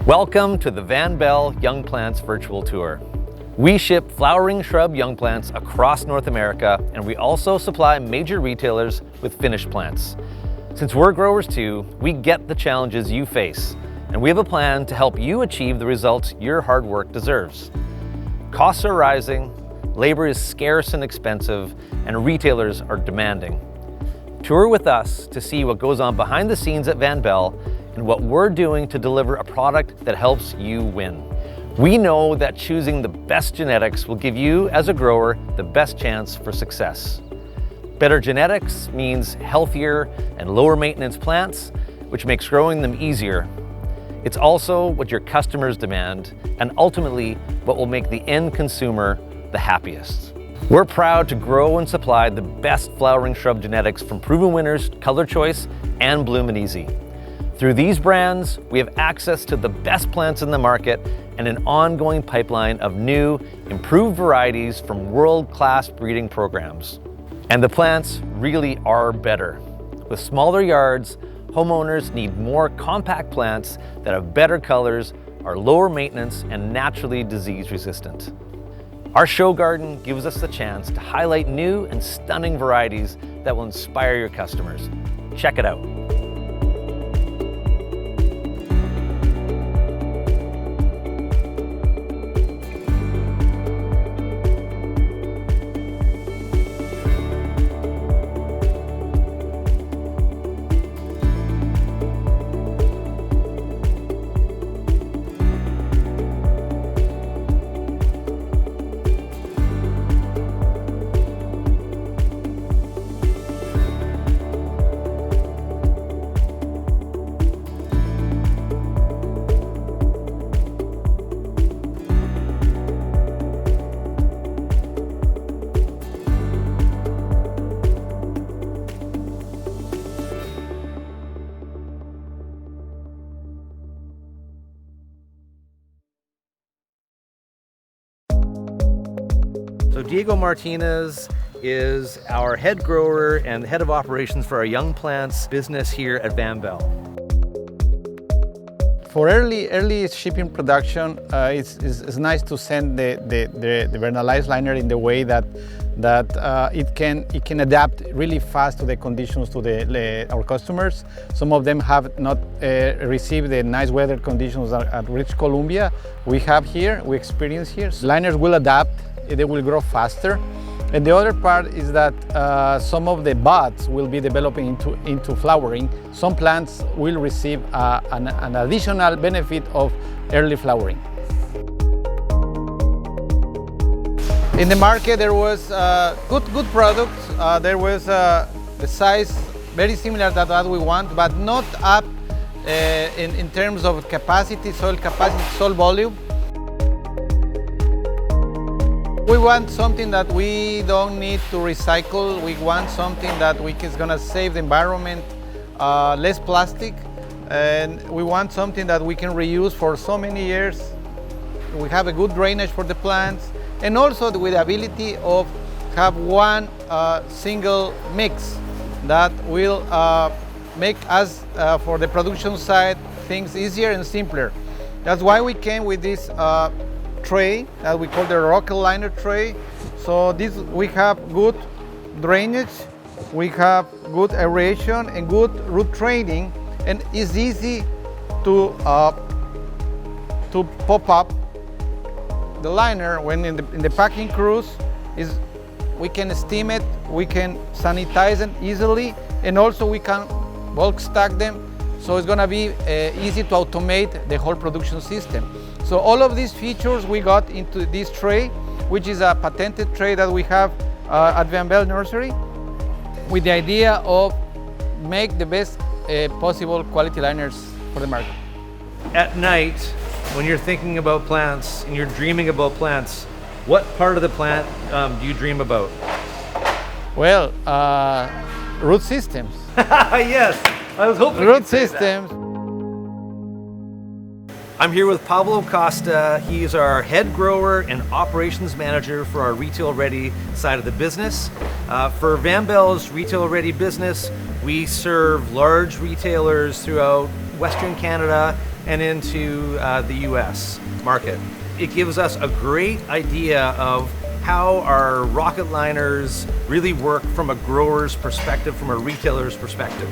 Welcome to the Belle Youngplants virtual tour. We ship flowering shrub young plants across North America, and we also supply major retailers with finished plants. Since we're growers too, we get the challenges you face, and we have a plan to help you achieve the results your hard work deserves. Costs are rising, labor is scarce and expensive, and retailers are demanding. Tour with us to see what goes on behind the scenes at Belle and what we're doing to deliver a product that helps you win. We know that choosing the best genetics will give you, as a grower, the best chance for success. Better genetics means healthier and lower maintenance plants, which makes growing them easier. It's also what your customers demand, and ultimately what will make the end consumer the happiest. We're proud to grow and supply the best flowering shrub genetics from proven winners Color Choice and Bloom and Easy. Through these brands, we have access to the best plants in the market and an ongoing pipeline of new, improved varieties from world-class breeding programs. And the plants really are better. With smaller yards, homeowners need more compact plants that have better colors, are lower maintenance, and naturally disease resistant. Our show garden gives us the chance to highlight new and stunning varieties that will inspire your customers. Check it out. So Diego Martinez is our head grower and head of operations for our young plants business here at Belle. For early shipping production, it's nice to send the vernalized liner in the way that it can adapt really fast to the conditions to our customers. Some of them have not received the nice weather conditions at British Columbia. We experience here. Liners will adapt. They will grow faster. And the other part is that some of the buds will be developing into flowering. Some plants will receive an additional benefit of early flowering. In the market there was good products. There was the size very similar to that we want, but not up in terms of capacity, soil volume. We want something that we don't need to recycle. We want something that is going to save the environment, less plastic, and we want something that we can reuse for so many years. We have a good drainage for the plants, and also with the ability of have one single mix that will make us, for the production side, things easier and simpler. That's why we came with this tray that we call the RocketLiner tray. So we have good drainage, we have good aeration and good root training, and it's easy to pop up the liner when in the packing cruise. We can steam it, we can sanitize it easily, and also we can bulk stack them. So it's going to be easy to automate the whole production system. So all of these features we got into this tray, which is a patented tray that we have at Belle Nursery, with the idea of make the best possible quality liners for the market. At night, when you're thinking about plants and you're dreaming about plants, what part of the plant do you dream about? Well, root systems. Yes, I was hoping root systems. I'm here with Pablo Costa. He's our head grower and operations manager for our retail ready side of the business. For Belle's retail ready business, we serve large retailers throughout Western Canada and into the US market. It gives us a great idea of how our RocketLiners really work from a grower's perspective, from a retailer's perspective.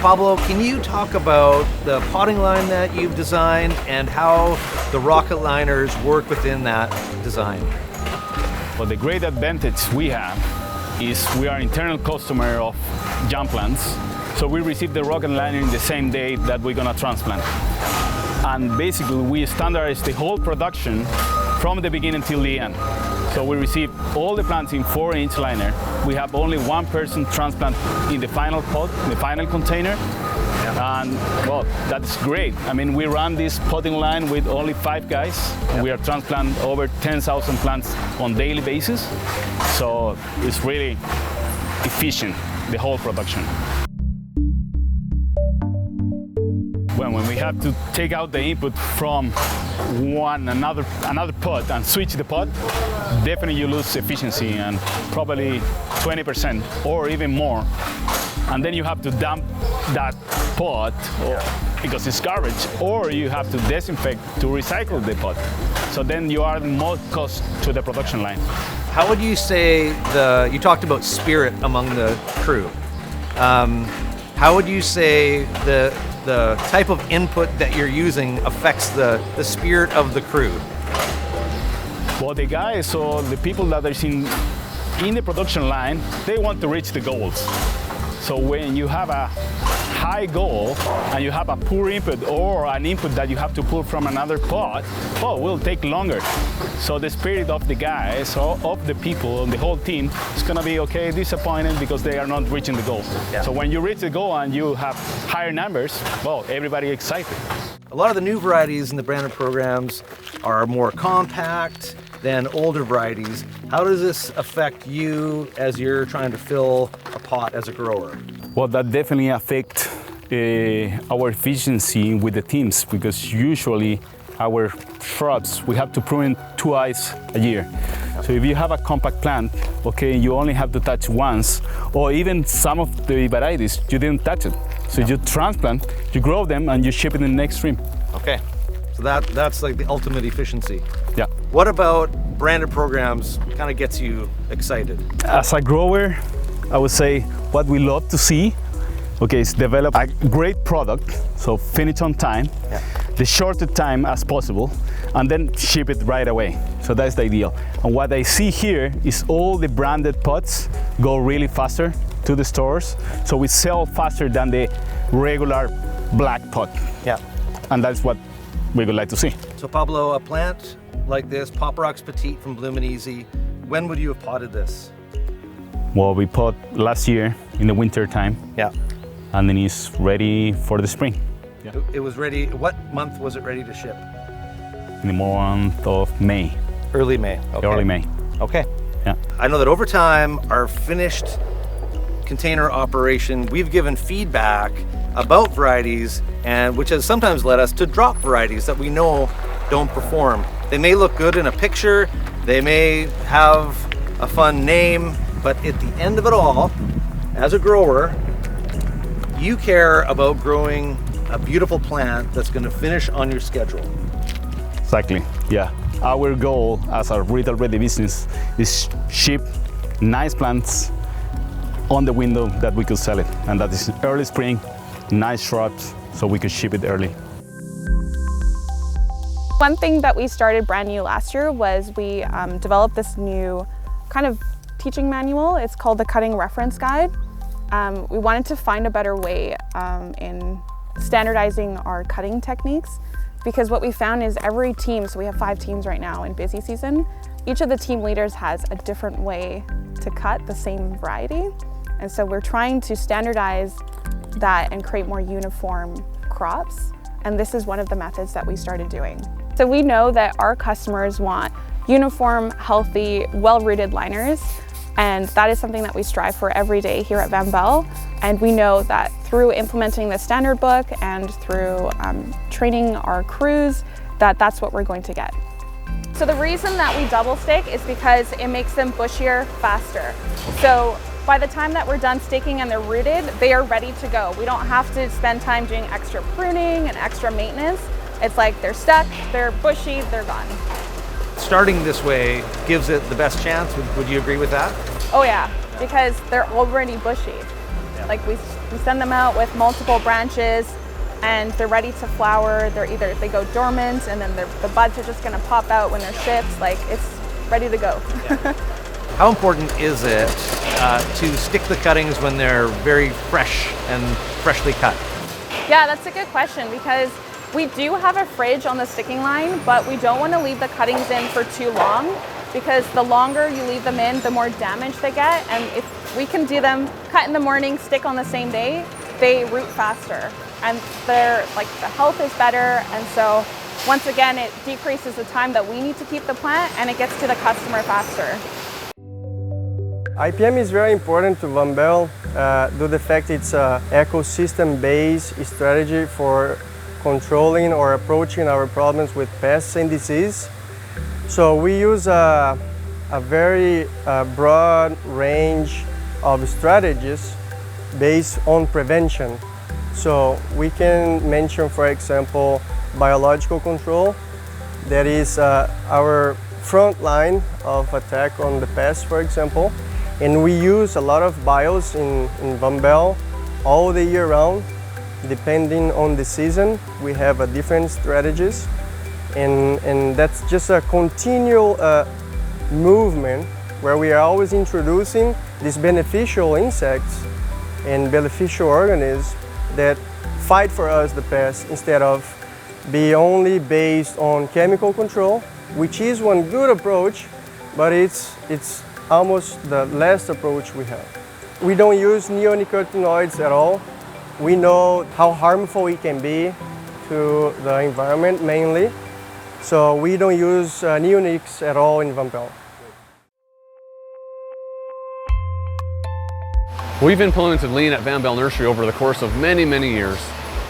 Pablo, can you talk about the potting line that you've designed and how the RocketLiners work within that design? Well, the great advantage we have is we are internal customer of Youngplants, so we receive the RocketLiner in the same day that we're gonna transplant. And basically we standardize the whole production from the beginning till the end. So we receive all the plants in 4-inch liner. We have only one person transplant in the final pot, in the final container. And well, that's great. I mean, we run this potting line with only 5 guys. And we are transplanting over 10,000 plants on daily basis. So it's really efficient, the whole production. When we have to take out the input from another pot and switch the pot, definitely you lose efficiency and probably 20% or even more. And then you have to dump that pot because it's garbage, or you have to disinfect to recycle the pot. So then you are more cost to the production line. How would you say you talked about spirit among the crew. How would you say the type of input that you're using affects the spirit of the crew? Well, the guys or the people that are in the production line, they want to reach the goals. So when you have a high goal and you have a poor input or an input that you have to pull from another pot, well, it will take longer. So the spirit of the guys or of the people and the whole team is gonna be disappointed because they are not reaching the goal. Yeah. So when you reach the goal and you have higher numbers, well, everybody excited. A lot of the new varieties in the branded programs are more compact than older varieties. How does this affect you as you're trying to fill a pot as a grower? Well, that definitely affects our efficiency with the teams, because usually our shrubs, we have to prune twice a year. So if you have a compact plant, you only have to touch once, or even some of the varieties, you didn't touch it. So you transplant, you grow them, and you ship it in the next stream. Okay, so that's like the ultimate efficiency. Yeah. What about branded programs kind of gets you excited? As a grower, I would say what we love to see, is develop a great product, so finish on time, the shortest time as possible, and then ship it right away. So that's the ideal. And what I see here is all the branded pots go really faster to the stores, so we sell faster than the regular black pot. Yeah. And that's what we would like to see. So Pablo, a plant like this, Pop Rocks Petite from Bloom and Easy, when would you have potted this? Well, we pot last year in the winter time. Yeah. And then it's ready for the spring. Yeah. It was ready, what month was it ready to ship? In the month of May. Early May. Okay. Early May. Okay. Yeah. I know that over time, our finished container operation, we've given feedback about varieties, and which has sometimes led us to drop varieties that we know don't perform. They may look good in a picture, they may have a fun name, but at the end of it all, as a grower, you care about growing a beautiful plant that's going to finish on your schedule. Exactly, yeah. Our goal as a retail ready business is ship nice plants on the window that we could sell it, and that is early spring, nice shrubs, so we could ship it early. One thing that we started brand new last year was we developed this new kind of teaching manual. It's called the Cutting Reference Guide. We wanted to find a better way in standardizing our cutting techniques, because what we found is every team, so we have 5 teams right now in busy season, each of the team leaders has a different way to cut the same variety. And so we're trying to standardize that and create more uniform crops. And this is one of the methods that we started doing. So we know that our customers want uniform, healthy, well-rooted liners. And that is something that we strive for every day here at Van Belle. And we know that through implementing the standard book and through training our crews, that's what we're going to get. So the reason that we double stake is because it makes them bushier faster. So by the time that we're done staking and they're rooted, they are ready to go. We don't have to spend time doing extra pruning and extra maintenance. It's like they're stuck, they're bushy, they're gone. Starting this way gives it the best chance. Would you agree with that? Oh yeah, because they're already bushy. Like we send them out with multiple branches and they're ready to flower. They go dormant and then the buds are just gonna pop out when they're shipped. Like it's ready to go. Yeah. How important is it to stick the cuttings when they're very fresh and freshly cut? Yeah, that's a good question because we do have a fridge on the sticking line, but we don't want to leave the cuttings in for too long because the longer you leave them in, the more damage they get. And if we can do them cut in the morning, stick on the same day, they root faster and the health is better. And so once again, it decreases the time that we need to keep the plant and it gets to the customer faster. IPM is very important to Van Belle due to the fact it's an ecosystem-based strategy for controlling or approaching our problems with pests and disease. So we use a very broad range of strategies based on prevention. So we can mention, for example, biological control. That is our front line of attack on the pests, for example. And we use a lot of bios in Van Belle all the year round. Depending on the season, we have different strategies. And that's just a continual movement where we are always introducing these beneficial insects and beneficial organisms that fight for us the pests instead of be only based on chemical control, which is one good approach, but it's almost the last approach we have. We don't use neonicotinoids at all. We know how harmful it can be to the environment mainly, so we don't use neonics at all in Van Belle. We've implemented lean at Van Belle Nursery over the course of many, many years,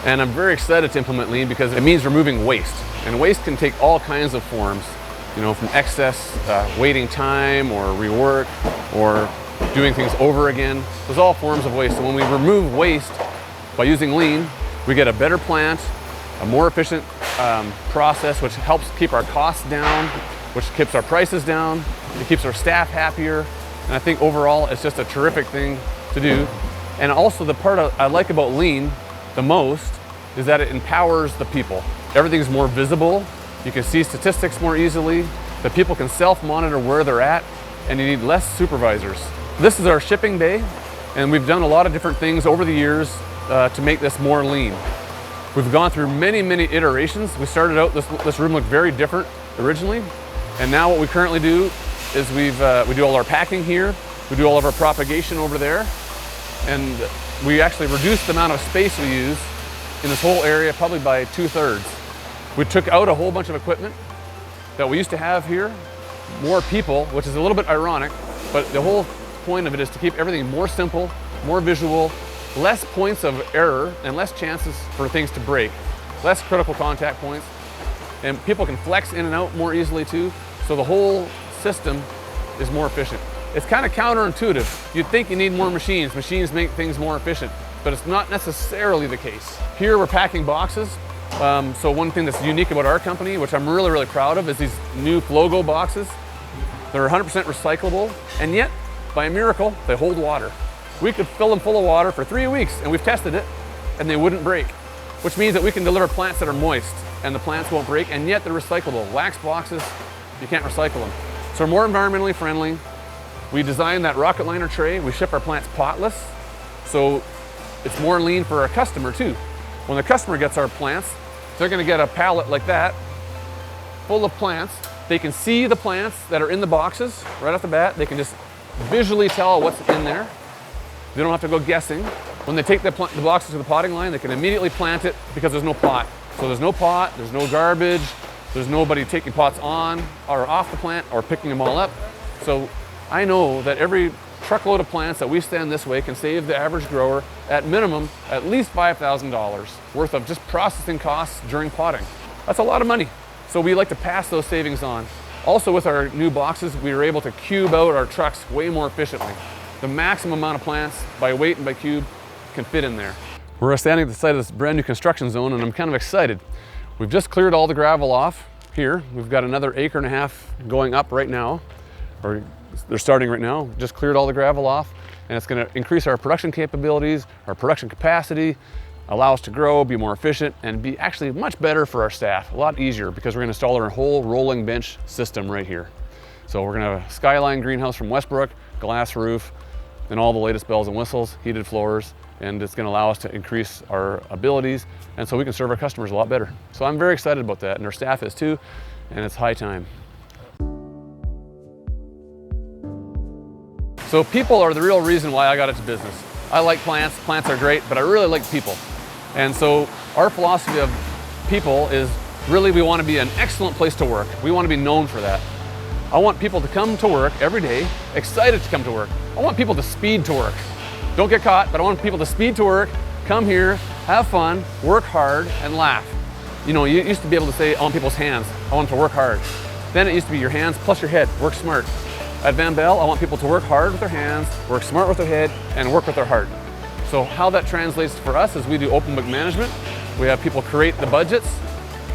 and I'm very excited to implement lean because it means removing waste. And waste can take all kinds of forms, you know, from excess waiting time or rework or doing things over again. Those are all forms of waste. So when we remove waste by using lean, we get a better plant, a more efficient process, which helps keep our costs down, which keeps our prices down, it keeps our staff happier, and I think overall it's just a terrific thing to do. And also the part I like about lean the most is that it empowers the people. Everything's more visible, you can see statistics more easily, the people can self-monitor where they're at, and you need less supervisors. This is our shipping bay, and we've done a lot of different things over the years to make this more lean. We've gone through many, many iterations. We started out, this room looked very different originally, and now what we currently do is we do all our packing here, we do all of our propagation over there, and we actually reduced the amount of space we use in this whole area probably by 2/3. We took out a whole bunch of equipment that we used to have here, more people, which is a little bit ironic, but the whole point of it is to keep everything more simple, more visual, less points of error and less chances for things to break, less critical contact points, and people can flex in and out more easily too, so the whole system is more efficient. It's kind of counterintuitive. You'd think you need more machines. Machines make things more efficient, but it's not necessarily the case. Here we're packing boxes. So one thing that's unique about our company, which I'm really, really proud of, is these new Flogo boxes. They're 100% recyclable, and yet, by a miracle, they hold water. We could fill them full of water for 3 weeks, and we've tested it, and they wouldn't break, which means that we can deliver plants that are moist, and the plants won't break, and yet they're recyclable. Wax boxes, you can't recycle them. So we're more environmentally friendly. We designed that RocketLiner tray. We ship our plants potless, so it's more lean for our customer too. When the customer gets our plants, they're gonna get a pallet like that, full of plants. They can see the plants that are in the boxes right off the bat. They can just visually tell what's in there. They don't have to go guessing. When they take the boxes to the potting line, they can immediately plant it because there's no pot. So there's no pot, there's no garbage, there's nobody taking pots on or off the plant or picking them all up. So I know that every truckload of plants that we stand this way can save the average grower at minimum at least $5,000 worth of just processing costs during potting. That's a lot of money. So we like to pass those savings on. Also with our new boxes, we were able to cube out our trucks way more efficiently. The maximum amount of plants by weight and by cube can fit in there. We're standing at the site of this brand new construction zone, and I'm kind of excited. We've just cleared all the gravel off here. We've got another 1.5 acres going up right now, or they're starting right now. Just cleared all the gravel off, and it's going to increase our production capabilities, our production capacity, allow us to grow, be more efficient, and be actually much better for our staff. A lot easier because we're going to install our whole rolling bench system right here. So we're going to have a skyline greenhouse from Westbrook, glass roof, and all the latest bells and whistles, heated floors, and it's going to allow us to increase our abilities, and so we can serve our customers a lot better. So I'm very excited about that, and our staff is too, and it's high time. So people are the real reason why I got into business. I like plants, plants are great, but I really like people. And so our philosophy of people is really we want to be an excellent place to work. We want to be known for that. I want people to come to work every day, excited to come to work. I want people to speed to work. Don't get caught, but I want people to speed to work, come here, have fun, work hard, and laugh. You know, you used to be able to say on people's hands, I want them to work hard. Then it used to be your hands plus your head, work smart. At Van Belle, I want people to work hard with their hands, work smart with their head, and work with their heart. So how that translates for us is we do open book management. We have people create the budgets.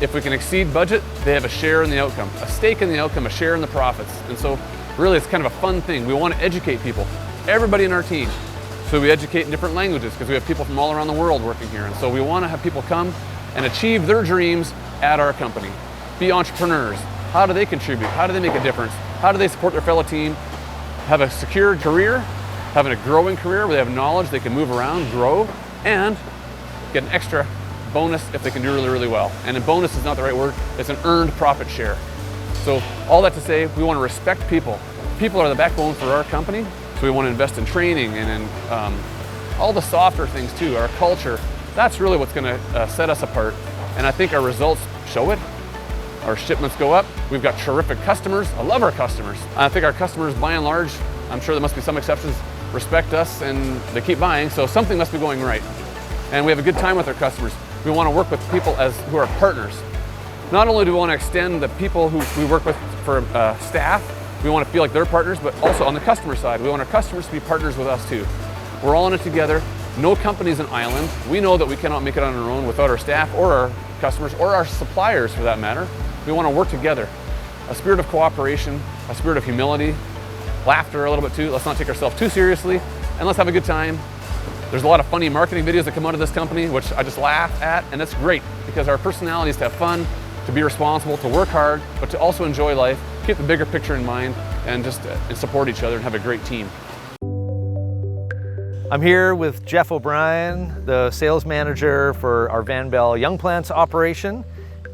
If we can exceed budget, they have a share in the outcome, a stake in the outcome, a share in the profits. And so really it's kind of a fun thing. We want to educate people, everybody in our team. So we educate in different languages because we have people from all around the world working here. And so we want to have people come and achieve their dreams at our company. Be entrepreneurs. How do they contribute? How do they make a difference? How do they support their fellow team? Have a secure career, having a growing career where they have knowledge, they can move around, grow, and get an extra bonus if they can do really, really well. And a bonus is not the right word, it's an earned profit share. So all that to say, we want to respect people. People are the backbone for our company. So we want to invest in training and in all the softer things too, our culture. That's really what's going to set us apart. And I think our results show it. Our shipments go up. We've got terrific customers. I love our customers. I think our customers, by and large, I'm sure there must be some exceptions, respect us and they keep buying, so something must be going right. And we have a good time with our customers. We want to work with people who are partners. Not only do we want to extend the people who we work with for staff, we want to feel like they're partners, but also on the customer side, we want our customers to be partners with us too. We're all in it together. No company's an island. We know that we cannot make it on our own without our staff or our customers or our suppliers for that matter. We want to work together. A spirit of cooperation, a spirit of humility, laughter a little bit too. Let's not take ourselves too seriously, and let's have a good time. There's a lot of funny marketing videos that come out of this company, which I just laugh at, and that's great because our personality is to have fun, to be responsible, to work hard, but to also enjoy life, keep the bigger picture in mind, and just support each other and have a great team. I'm here with Jeff O'Brien, the sales manager for our Van Belle Youngplants operation,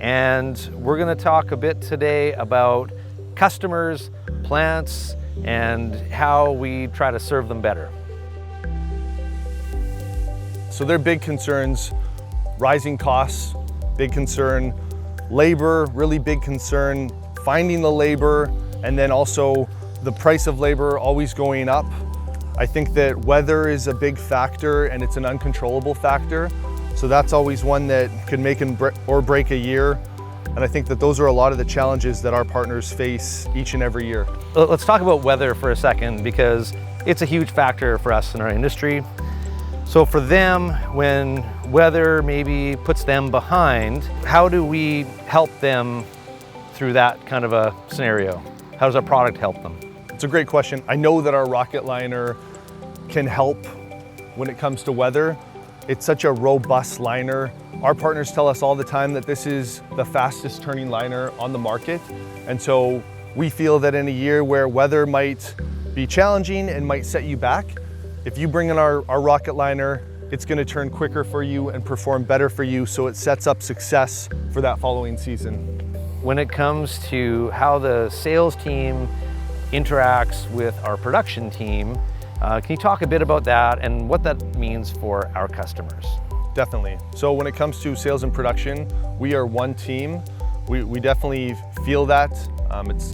and we're going to talk a bit today about customers, plants, and how we try to serve them better. So their big concerns, rising costs, big concern, labor, really big concern, finding the labor, and then also the price of labor always going up. I think that weather is a big factor and it's an uncontrollable factor. So that's always one that could make or break a year. And I think that those are a lot of the challenges that our partners face each and every year. Let's talk about weather for a second because it's a huge factor for us in our industry. So for them, when weather maybe puts them behind, how do we help them through that kind of a scenario? How does our product help them? It's a great question. I know that our RocketLiner can help when it comes to weather. It's such a robust liner. Our partners tell us all the time that this is the fastest turning liner on the market. And so we feel that in a year where weather might be challenging and might set you back, if you bring in our RocketLiner, it's going to turn quicker for you and perform better for you, so it sets up success for that following season. When it comes to how the sales team interacts with our production team, can you talk a bit about that and what that means for our customers? Definitely. So when it comes to sales and production, we are one team. We definitely feel that.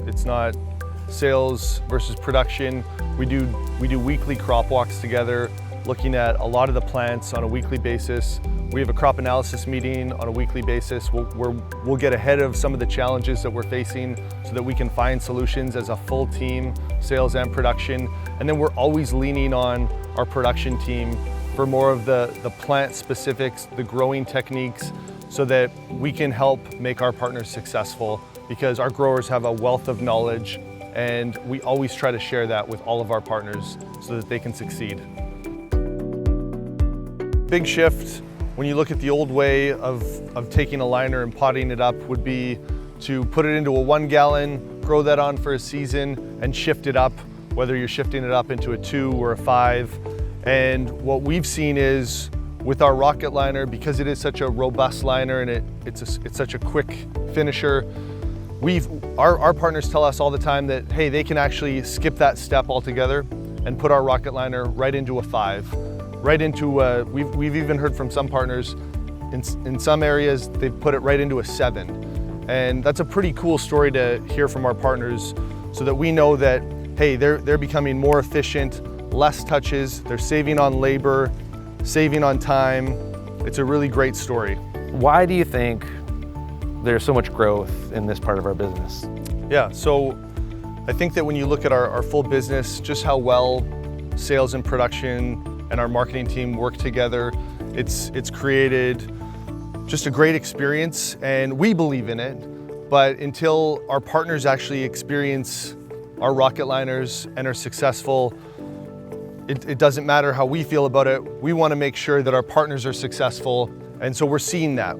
It's not sales versus production. We do weekly crop walks together, looking at a lot of the plants on a weekly basis. We have a crop analysis meeting on a weekly basis. We'll get ahead of some of the challenges that we're facing so that we can find solutions as a full team, sales and production. And then we're always leaning on our production team for more of the plant specifics, the growing techniques, so that we can help make our partners successful, because our growers have a wealth of knowledge and we always try to share that with all of our partners so that they can succeed. Big shift when you look at the old way of taking a liner and potting it up would be to put it into a 1 gallon, grow that on for a season and shift it up, whether you're shifting it up into a 2 or a 5. And what we've seen is with our rocket liner, because it is such a robust liner and it's such a quick finisher, our partners tell us all the time that, hey, they can actually skip that step altogether and put our rocket liner right into a 5. Right into, we've even heard from some partners, in some areas, they've put it right into a 7. And that's a pretty cool story to hear from our partners, so that we know that, hey, they're becoming more efficient, less touches, they're saving on labor, saving on time. It's a really great story. Why do you think there's so much growth in this part of our business? Yeah, so I think that when you look at our full business, just how well sales and production and our marketing team work together, it's created just a great experience, and we believe in it. But until our partners actually experience our rocket liners and are successful, it doesn't matter how we feel about it. We want to make sure that our partners are successful, and so we're seeing that.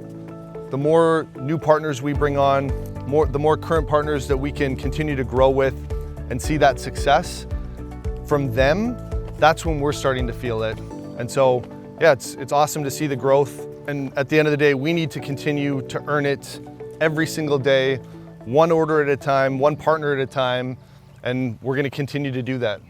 The more new partners we bring on, the more current partners that we can continue to grow with and see that success from them, that's when we're starting to feel it. And so, yeah, it's awesome to see the growth. And at the end of the day, we need to continue to earn it every single day, one order at a time, one partner at a time, and we're going to continue to do that.